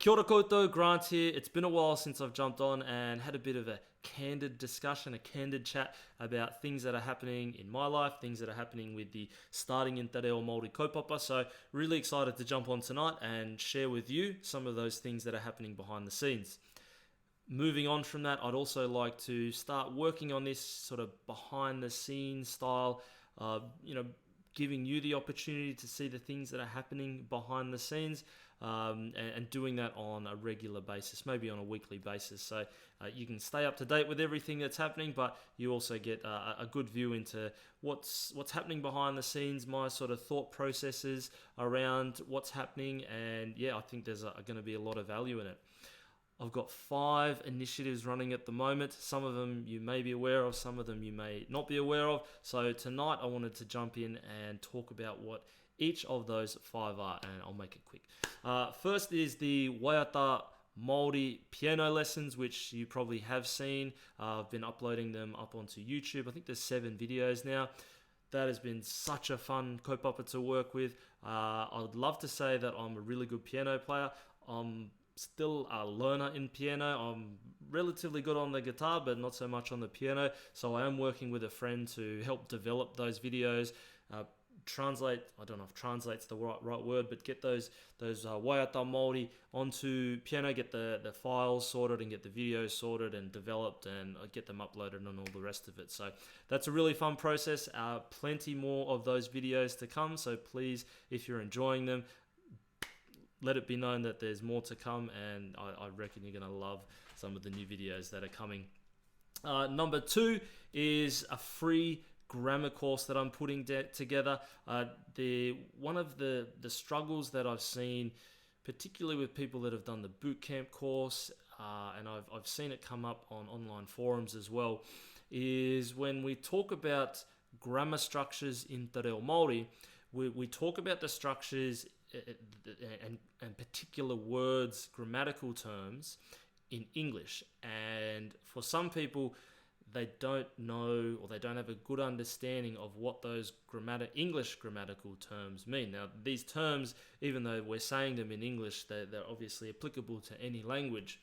Kia ora koutou, Grant here. It's been a while since I've jumped on and had a bit of a candid discussion, a candid chat about things that are happening in my life, things that are happening with the starting in Te Reo Maori kaupapa. So really excited to jump on tonight and share with you some of those things that are happening behind the scenes. Moving on from that, I'd also like to start working on this sort of behind the scenes style, giving you the opportunity to see the things that are happening behind the scenes, and doing that on a regular basis, maybe on a weekly basis. So you can stay up to date with everything that's happening, but you also get a good view into what's happening behind the scenes, my sort of thought processes around what's happening, and yeah, I think there's going to be a lot of value in it. I've got 5 initiatives running at the moment. Some of them you may be aware of, some of them you may not be aware of. So tonight I wanted to jump in and talk about what each of those 5 are, and I'll make it quick. First is the Waiata Maori Piano Lessons, which you probably have seen. I've been uploading them up onto YouTube. I think there's 7 videos now. That has been such a fun kaupapa to work with. I would love to say that I'm a really good piano player. I'm still a learner in piano. I'm relatively good on the guitar, but not so much on the piano. So I am working with a friend to help develop those videos, translate, I don't know if translate's the right word, but get those Waiata Maori onto piano, get the files sorted and get the videos sorted and developed and get them uploaded and all the rest of it. So that's a really fun process. Plenty more of those videos to come. So please, if you're enjoying them, let it be known that there's more to come, and I reckon you're going to love some of the new videos that are coming. Number 2 is a free grammar course that I'm putting together. One of the struggles that I've seen, particularly with people that have done the bootcamp course, and I've seen it come up on online forums as well, is when we talk about grammar structures in Te Reo Maori, we talk about the structures and particular words, grammatical terms in English. And for some people, they don't know or they don't have a good understanding of what those English grammatical terms mean. Now, these terms, even though we're saying them in English, they're obviously applicable to any language.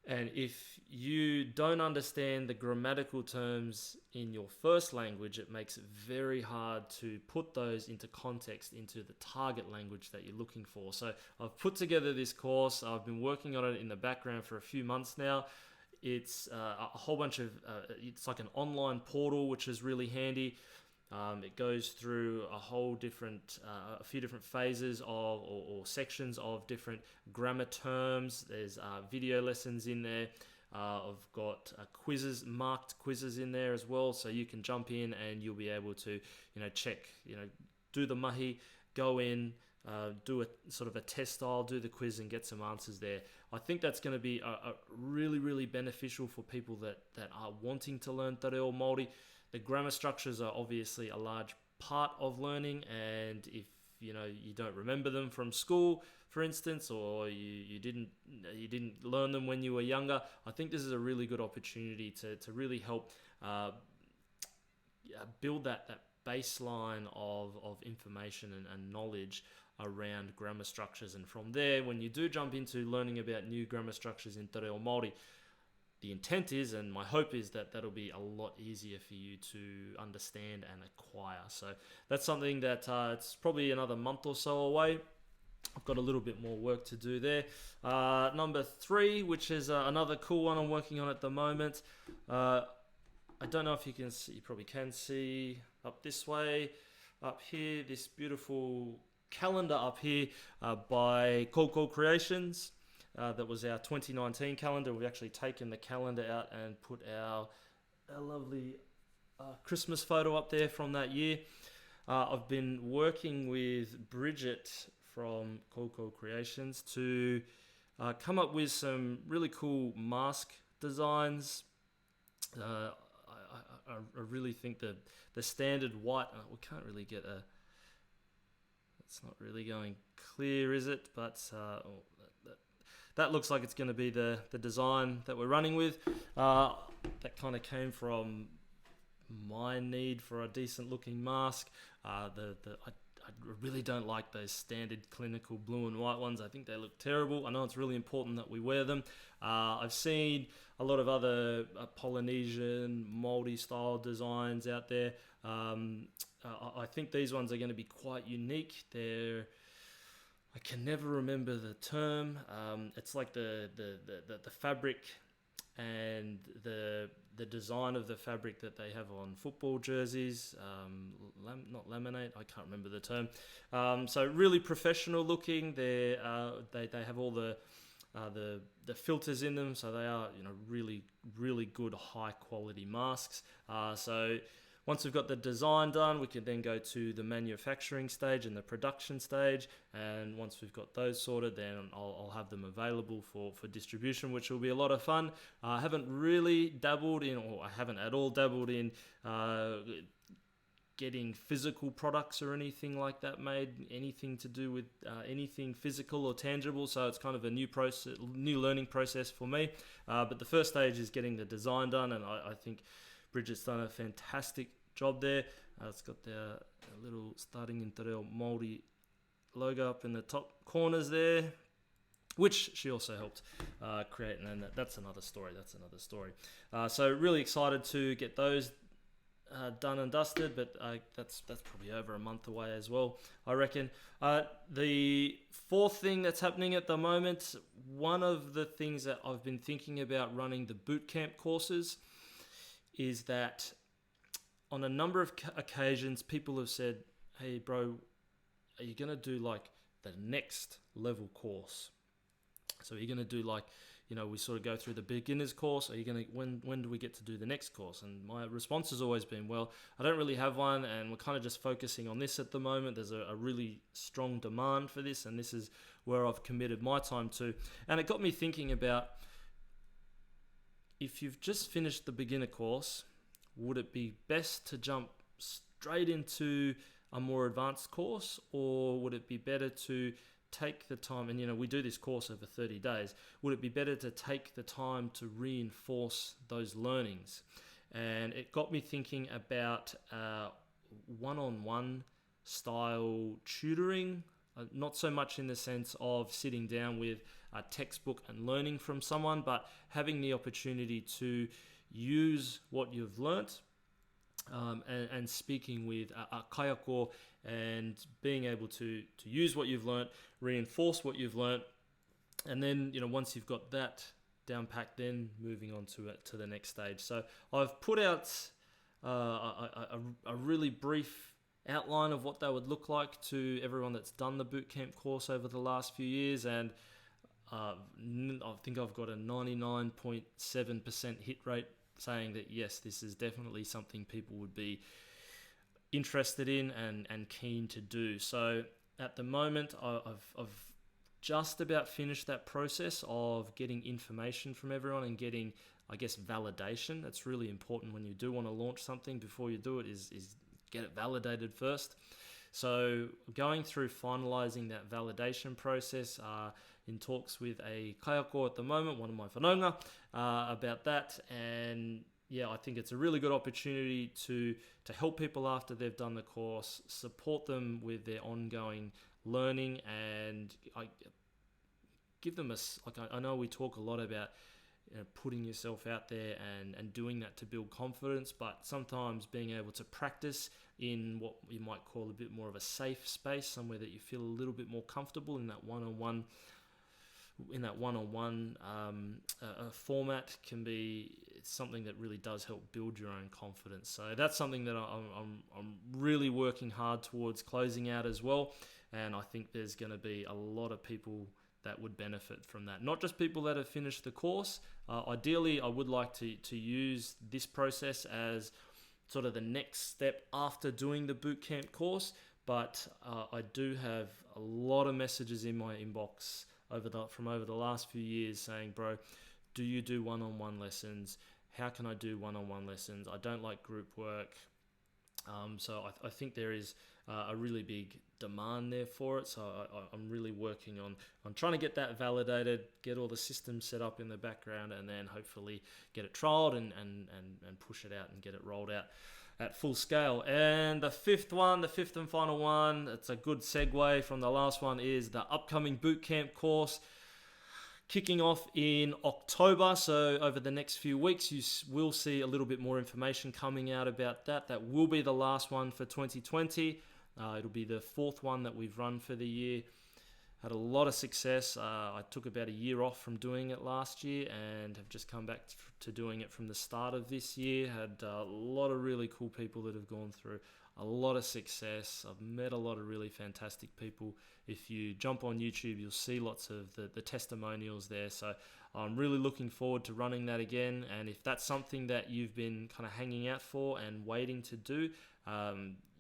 And if you don't understand the grammatical terms in your first language, it makes it very hard to put those into context, into the target language that you're looking for. So I've put together this course. I've been working on it in the background for a few months now. It's a whole bunch of, it's like an online portal, which is really handy. It goes through a few different phases or sections of different grammar terms. There's video lessons in there. I've got marked quizzes in there as well, so you can jump in and you'll be able to, check, do the mahi, go in, do a sort of a test style, do the quiz and get some answers there. I think that's going to be a really, really beneficial for people that are wanting to learn Te Reo Maori. The grammar structures are obviously a large part of learning, and if you don't remember them from school, for instance, or you didn't learn them when you were younger, I think this is a really good opportunity to really help build that baseline of information and knowledge around grammar structures. And from there, when you do jump into learning about new grammar structures in Te Reo Maori, the intent is, and my hope is, that that'll be a lot easier for you to understand and acquire. So that's something that it's probably another month or so away. I've got a little bit more work to do there. Number 3, which is another cool one I'm working on at the moment. I don't know if you can see, you probably can see up this way, up here, this beautiful calendar up here by 𝐭𝐭𝐫𝐢 Creations. That was our 2019 calendar. We've actually taken the calendar out and put our lovely Christmas photo up there from that year. I've been working with Bridget from 𝐭𝐭𝐫𝐢 Creations to come up with some really cool mask designs. I really think that the standard white, we can't really get it's not really going clear, is it? But that looks like it's going to be the design that we're running with. That kind of came from my need for a decent looking mask. I really don't like those standard clinical blue and white ones. I think they look terrible. I know it's really important that we wear them. I've seen a lot of other Polynesian Māori style designs out there. I think these ones are going to be quite unique. I can never remember the term. It's like the fabric and the design of the fabric that they have on football jerseys, not laminate, I can't remember the term. So really professional looking. They have all the filters in them, so they are really good high quality masks. So once we've got the design done, we can then go to the manufacturing stage and the production stage. And once we've got those sorted, then I'll have them available for distribution, which will be a lot of fun. I haven't really dabbled in, or I haven't at all dabbled in getting physical products or anything like that made, anything to do with anything physical or tangible. So it's kind of a new learning process for me. But the first stage is getting the design done, and I think Bridget's done a fantastic job there. It's got the little starting in Te Reo Maori logo up in the top corners there, which she also helped create, and that's another story. So really excited to get those done and dusted, but that's probably over a month away as well, I reckon. The fourth thing that's happening at the moment, one of the things that I've been thinking about running the bootcamp courses, is that on a number of occasions people have said, hey bro, are you going to do like the next level course? So are you going to do like, we sort of go through the beginner's course, are you going to, when do we get to do the next course? And my response has always been, well, I don't really have one, and we're kind of just focusing on this at the moment. There's a really strong demand for this, and this is where I've committed my time to. And it got me thinking about, if you've just finished the beginner course, would it be best to jump straight into a more advanced course, or would it be better to take the time, and we do this course over 30 days, would it be better to take the time to reinforce those learnings? And it got me thinking about one-on-one style tutoring, not so much in the sense of sitting down with a textbook and learning from someone, but having the opportunity to use what you've learnt and speaking with a kayako, and being able to use what you've learnt, reinforce what you've learnt, and then once you've got that down packed, then moving on to the next stage. So I've put out a really brief outline of what that would look like to everyone that's done the bootcamp course over the last few years, and I think I've got a 99.7% hit rate saying that yes, this is definitely something people would be interested in and keen to do. So at the moment, I've just about finished that process of getting information from everyone and getting, I guess, validation. That's really important when you do want to launch something. Before you do it, is get it validated first. So going through finalizing that validation process, in talks with a kayako at the moment, one of my whanaunga, about that. And yeah, I think it's a really good opportunity to help people after they've done the course, support them with their ongoing learning, and I give them I know we talk a lot about putting yourself out there and doing that to build confidence, but sometimes being able to practice in what you might call a bit more of a safe space, somewhere that you feel a little bit more comfortable in that one-on-one format, can be something that really does help build your own confidence. So that's something that I'm really working hard towards closing out as well, and I think there's going to be a lot of people that would benefit from that. Not just people that have finished the course. Ideally, I would like to use this process as sort of the next step after doing the bootcamp course, but I do have a lot of messages in my inbox from over the last few years saying, bro, do you do one-on-one lessons? How can I do one-on-one lessons? I don't like group work. So I think there is a really big demand there for it. So I'm really working on trying to get that validated, get all the systems set up in the background, and then hopefully get it trialed and push it out and get it rolled out. at full scale. And the fifth and final one, it's a good segue from the last one, is the upcoming bootcamp course kicking off in October. So over the next few weeks, you will see a little bit more information coming out about that. That will be the last one for 2020. It'll be the fourth one that we've run for the year. Had a lot of success. I took about a year off from doing it last year and have just come back to doing it from the start of this year. Had a lot of really cool people that have gone through a lot of success. I've met a lot of really fantastic people. If you jump on YouTube, you'll see lots of the testimonials there. So I'm really looking forward to running that again. And if that's something that you've been kind of hanging out for and waiting to do,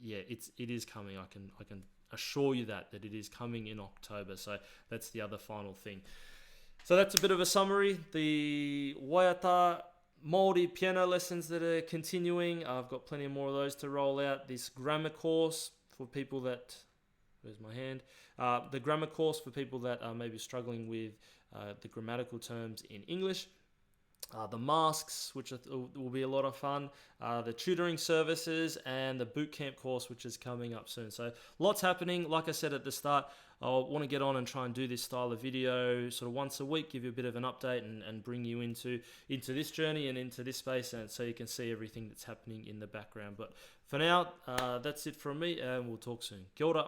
it is coming. I can assure you that it is coming in October. So that's the other final thing. So that's a bit of a summary. The Waiata Maori Piano Lessons that are continuing. I've got plenty more of those to roll out. This grammar course for people that, where's my hand? The grammar course for people that are maybe struggling with the grammatical terms in English. The masks, which will be a lot of fun, the tutoring services, and the bootcamp course, which is coming up soon. So lots happening. Like I said at the start, I want to get on and try and do this style of video sort of once a week, give you a bit of an update and bring you into this journey and into this space, and so you can see everything that's happening in the background. But for now, that's it from me, and we'll talk soon. Kia ora.